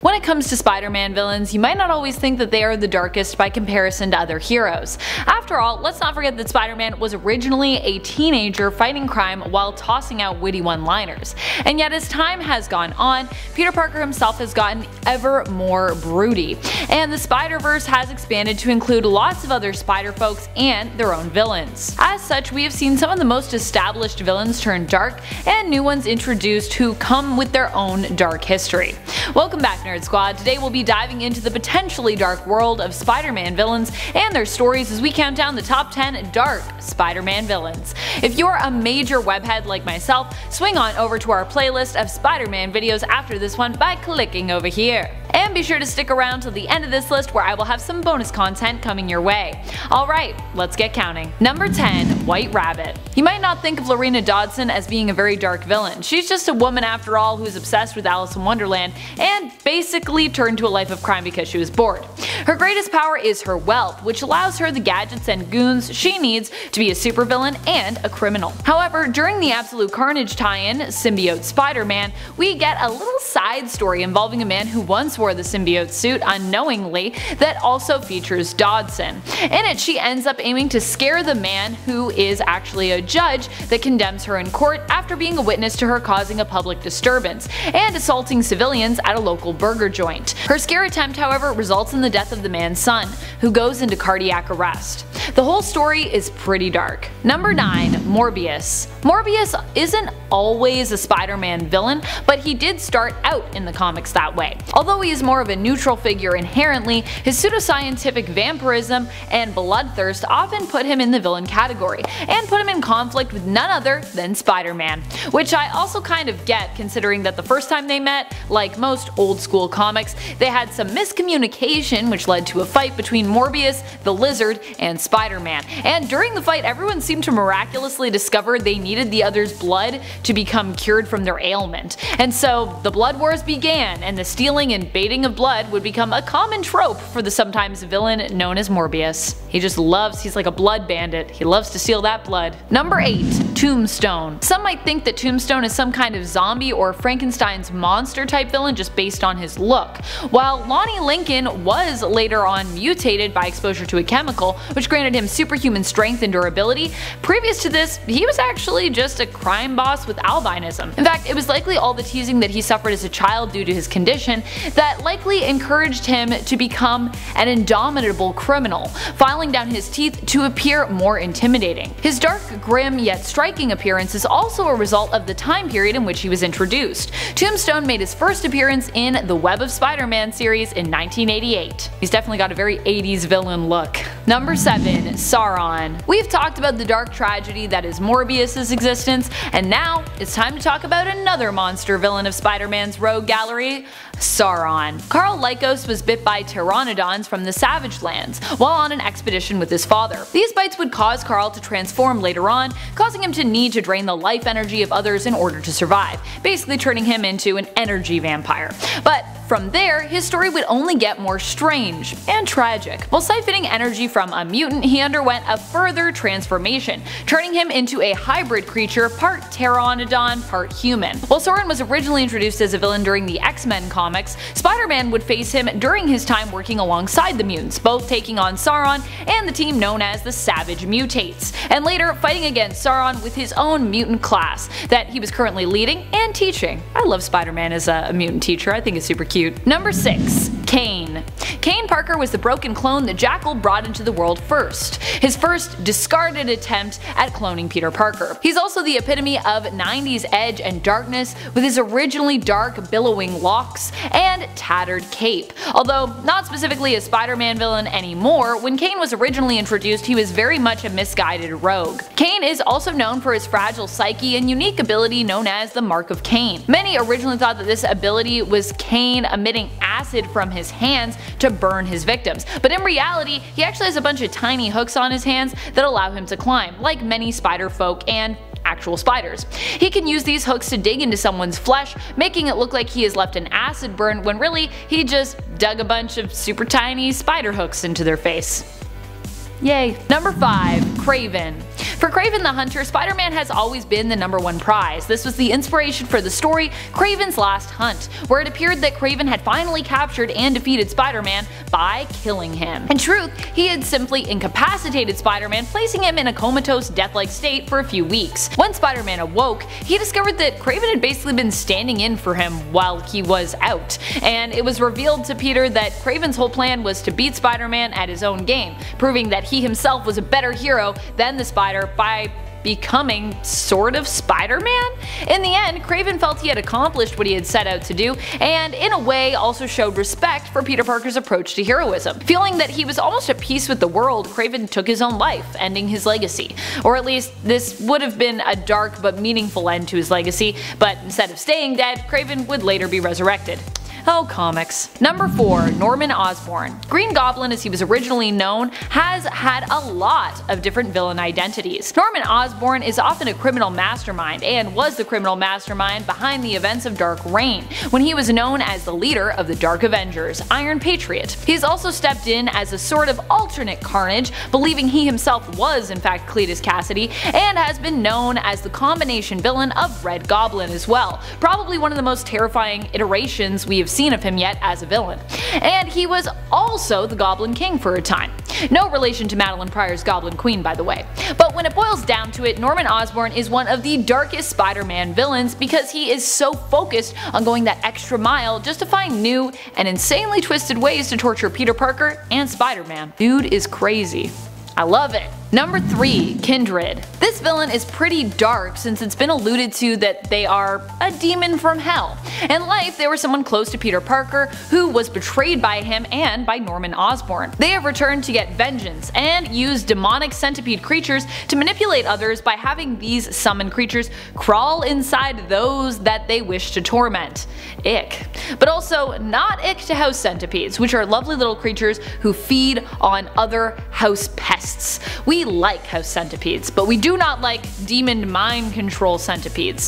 When it comes to Spider-Man villains, you might not always think that they are the darkest by comparison to other heroes. After all, let's not forget that Spider-Man was originally a teenager fighting crime while tossing out witty one-liners. And yet as time has gone on, Peter Parker himself has gotten ever more broody, and the Spider-Verse has expanded to include lots of other Spider-Folks and their own villains. As such, we have seen some of the most established villains turn dark, and new ones introduced who come with their own dark history. Welcome back, Nerd Squad. Today we'll be diving into the potentially dark world of Spider-Man villains and their stories as we count down the top 10 dark Spider-Man villains. If you're a major webhead like myself, swing on over to our playlist of Spider-Man videos after this one by clicking over here. And be sure to stick around till the end of this list where I will have some bonus content coming your way. Alright, let's get counting. Number 10. White Rabbit. You might not think of Lorena Dodson as being a very dark villain. She's just a woman after all who's obsessed with Alice in Wonderland and basically turned to a life of crime because she was bored. Her greatest power is her wealth, which allows her the gadgets and goons she needs to be a supervillain and a criminal. However, during the Absolute Carnage tie-in, Symbiote Spider-Man, we get a little side story involving a man who once wore the symbiote suit unknowingly that also features Dodson. In it, she ends up aiming to scare the man who is actually a judge that condemns her in court after being a witness to her causing a public disturbance and assaulting civilians at a local burger joint. Her scare attempt, however, results in the death of the man's son, who goes into cardiac arrest. The whole story is pretty dark. Number 9. Morpheus. Morpheus isn't always a Spider-Man villain, but he did start out in the comics that way. Although he is more of a neutral figure inherently, his pseudoscientific vampirism and bloodthirst often put him in the villain category, and put him in conflict with none other than Spider-Man. Which I also kind of get, considering that the first time they met, like most old school comics, they had some miscommunication which led to a fight between Morpheus, the Lizard, and Spider-Man. And during the fight, everyone seemed to miraculously discover they needed the other's blood to become cured from their ailment. And so the blood wars began, and the stealing and baiting of blood would become a common trope for the sometimes villain known as Morpheus. He's like a blood bandit. He loves to steal that blood. Number 8. Tombstone. Some might think that Tombstone is some kind of zombie or Frankenstein's monster type villain just based on his look. While Lonnie Lincoln was later on mutated by exposure to a chemical, which granted him superhuman strength and durability, previous to this, he was actually just a crime boss with albinism. In fact, it was likely all the teasing that he suffered as a child due to his condition that likely encouraged him to become an indomitable criminal, filing down his teeth to appear more intimidating. His dark, grim, yet striking appearance is also a result of the time period in which he was introduced. Tombstone made his first appearance in the Web of Spider-Man series in 1988. He's definitely got a very 80s villain look. Number 7. Sauron. We've talked about the dark tragedy that is Morpheus' existence, and now it's time to talk about another monster villain of Spider-Man's rogue gallery, Sauron. Carl Lycos was bit by pteranodons from the Savage Lands while on an expedition with his father. These bites would cause Carl to transform later on, causing him to need to drain the life energy of others in order to survive, basically turning him into an energy vampire. But from there, his story would only get more strange and tragic. While siphoning energy from a mutant, he underwent a further transformation, turning him into a hybrid creature part pteranodon, part human. While Sauron was originally introduced as a villain during the X-Men comics, Spider-Man would face him during his time working alongside the mutants, both taking on Sauron and the team known as the Savage Mutates, and later fighting against Sauron with his own mutant class that he was currently leading and teaching. I love Spider-Man as a mutant teacher, I think it's super cute. Number 6. Kane. Kane Parker was the broken clone that Jackal brought into the world first, his first discarded attempt at cloning Peter Parker. He's also the epitome of 90s edge and darkness with his originally dark billowing locks and tattered cape. Although not specifically a Spider-Man villain anymore, when Kane was originally introduced he was very much a misguided rogue. Kane is also known for his fragile psyche and unique ability known as the Mark of Kane. Many originally thought that this ability was Kane emitting acid from his hands to burn his victims, but in reality he actually has a bunch of tiny hooks on his hands that allow him to climb, like many spider folk and actual spiders. He can use these hooks to dig into someone's flesh, making it look like he has left an acid burn when really he just dug a bunch of super tiny spider hooks into their face. Yay. Number 5. Kraven. For Kraven the Hunter, Spider-Man has always been the #1 prize. This was the inspiration for the story Kraven's Last Hunt, where it appeared that Kraven had finally captured and defeated Spider-Man by killing him. In truth, he had simply incapacitated Spider-Man, placing him in a comatose, death-like state for a few weeks. When Spider-Man awoke, he discovered that Kraven had basically been standing in for him while he was out, and it was revealed to Peter that Kraven's whole plan was to beat Spider-Man at his own game, proving that he himself was a better hero than the Spider by becoming sort of Spider-Man? In the end, Kraven felt he had accomplished what he had set out to do, and in a way also showed respect for Peter Parker's approach to heroism. Feeling that he was almost at peace with the world, Kraven took his own life, ending his legacy. Or at least this would have been a dark but meaningful end to his legacy, but instead of staying dead, Kraven would later be resurrected. Oh, comics. Number 4. Norman Osborn. Green Goblin, as he was originally known, has had a lot of different villain identities. Norman Osborn is often a criminal mastermind, and was the criminal mastermind behind the events of Dark Reign, when he was known as the leader of the Dark Avengers, Iron Patriot. He's also stepped in as a sort of alternate Carnage, believing he himself was in fact Cletus Cassidy, and has been known as the combination villain of Red Goblin as well, probably one of the most terrifying iterations we have seen of him yet as a villain. And he was also the Goblin King for a time. No relation to Madeline Pryor's Goblin Queen, by the way. But when it boils down to it, Norman Osborn is one of the darkest Spider-Man villains because he is so focused on going that extra mile just to find new and insanely twisted ways to torture Peter Parker and Spider-Man. Dude is crazy. I love it. Number 3. Kindred. This villain is pretty dark since it's been alluded to that they are a demon from hell. In life, they were someone close to Peter Parker who was betrayed by him and by Norman Osborn. They have returned to get vengeance and use demonic centipede creatures to manipulate others by having these summoned creatures crawl inside those that they wish to torment. Ick. But also not ick to house centipedes, which are lovely little creatures who feed on other house pests. We like house centipedes, but we do not like demon mind control centipedes.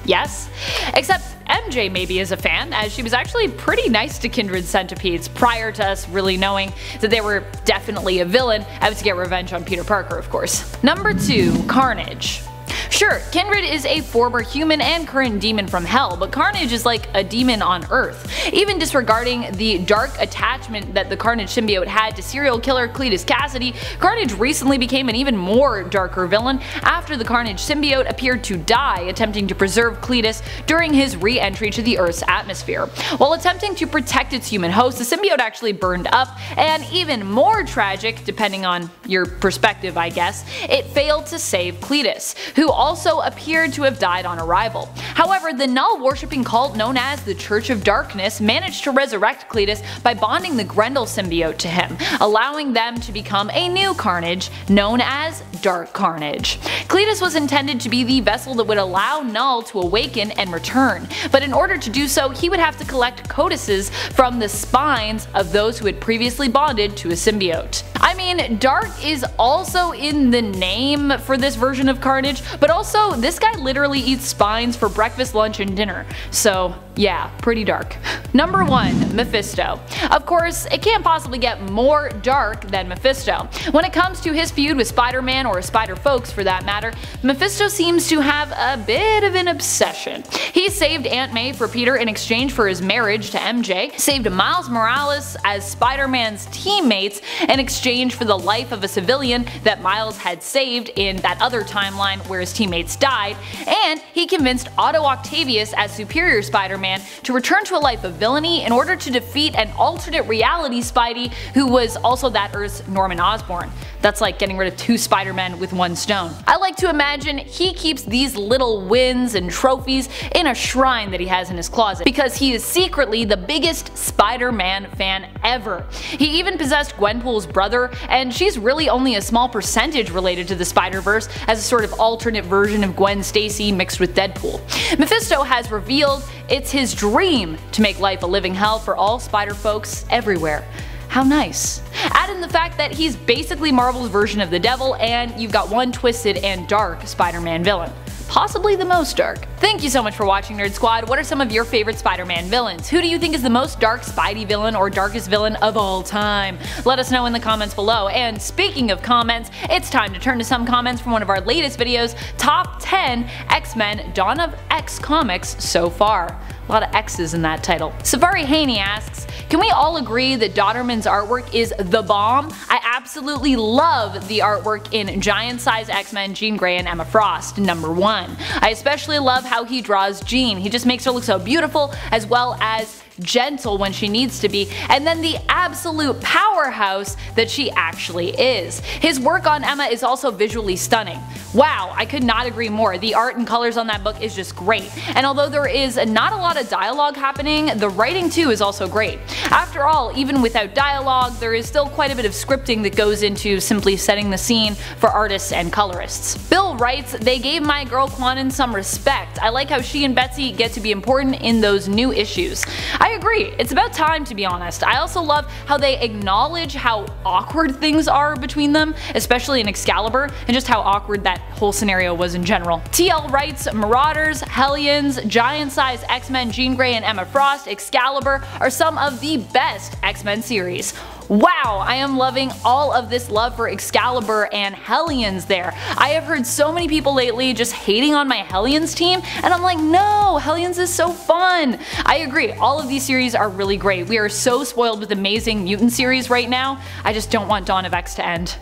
Yes? Except MJ maybe is a fan, as she was actually pretty nice to Kindred centipedes prior to us really knowing that they were definitely a villain out to get revenge on Peter Parker, of course. Number 2. Carnage. Sure, Kindred is a former human and current demon from hell, but Carnage is like a demon on Earth. Even disregarding the dark attachment that the Carnage symbiote had to serial killer Cletus Cassidy, Carnage recently became an even more darker villain after the Carnage symbiote appeared to die attempting to preserve Cletus during his re-entry to the Earth's atmosphere. While attempting to protect its human host, the symbiote actually burned up, and even more tragic, depending on your perspective I guess, it failed to save Cletus, who also appeared to have died on arrival. However, the Null-worshipping cult known as the Church of Darkness managed to resurrect Cletus by bonding the Grendel symbiote to him, allowing them to become a new Carnage known as Dark Carnage. Cletus was intended to be the vessel that would allow Null to awaken and return, but in order to do so he would have to collect codices from the spines of those who had previously bonded to a symbiote. I mean, dark is also in the name for this version of Carnage, but also this guy literally eats spines for breakfast, lunch, and dinner. So yeah, pretty dark. Number 1. Mephisto. Of course, it can't possibly get more dark than Mephisto. When it comes to his feud with Spider-Man, or Spider-Folks for that matter, Mephisto seems to have a bit of an obsession. He saved Aunt May for Peter in exchange for his marriage to MJ, saved Miles Morales as Spider-Man's teammates in exchange for the life of a civilian that Miles had saved in that other timeline where his teammates died, and he convinced Otto Octavius as Superior Spider-Man to return to a life of villainy in order to defeat an alternate reality Spidey who was also that Earth's Norman Osborn. That's like getting rid of 2 Spider-Men with 1 stone. I like to imagine he keeps these little wins and trophies in a shrine that he has in his closet, because he is secretly the biggest Spider-Man fan ever. He even possessed Gwenpool's brother, and she's really only a small percentage related to the Spider-Verse as a sort of alternate version of Gwen Stacy mixed with Deadpool. Mephisto has revealed it's his dream to make life a living hell for all Spider-Folks everywhere. How nice. Add in the fact that he's basically Marvel's version of the devil, and you've got one twisted and dark Spider-Man villain. possibly the most dark. Thank you so much for watching, Nerd Squad. What are some of your favorite Spider-Man villains? Who do you think is the most dark Spidey villain or darkest villain of all time? Let us know in the comments below. And speaking of comments, it's time to turn to some comments from one of our latest videos, Top 10 X-Men Dawn of X comics so far. A lot of X's in that title. Safari Haney asks, can we all agree that Dodderman's artwork is the bomb? I absolutely love the artwork in Giant Size X-Men Jean Grey and Emma Frost, #1. I especially love how he draws Jean. He just makes her look so beautiful, as well as gentle when she needs to be, and then the absolute powerhouse that she actually is. His work on Emma is also visually stunning. Wow, I could not agree more. The art and colors on that book is just great, and although there is not a lot of dialogue happening, the writing too is also great. After all, even without dialogue, there is still quite a bit of scripting that goes into simply setting the scene for artists and colorists. Bill writes, they gave my girl Quanon some respect. I like how she and Betsy get to be important in those new issues. I agree, it's about time, to be honest. I also love how they acknowledge how awkward things are between them, especially in Excalibur, and just how awkward that whole scenario was in general. TL writes, Marauders, Hellions, Giant Size X-Men Jean Grey and Emma Frost, Excalibur are some of the best X-Men series. Wow, I am loving all of this love for Excalibur and Hellions there. I have heard so many people lately just hating on my Hellions team, and I'm like, no, Hellions is so fun. I agree, all of these series are really great. We are so spoiled with amazing mutant series right now. I just don't want Dawn of X to end.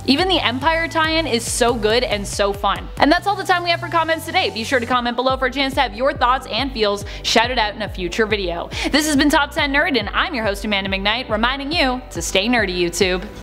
Even the Empire tie-in is so good and so fun. And that's all the time we have for comments today. Be sure to comment below for a chance to have your thoughts and feels shouted out in a future video. This has been Top 10 Nerd, and I'm your host Amanda McKnight, reminding you to stay nerdy, YouTube.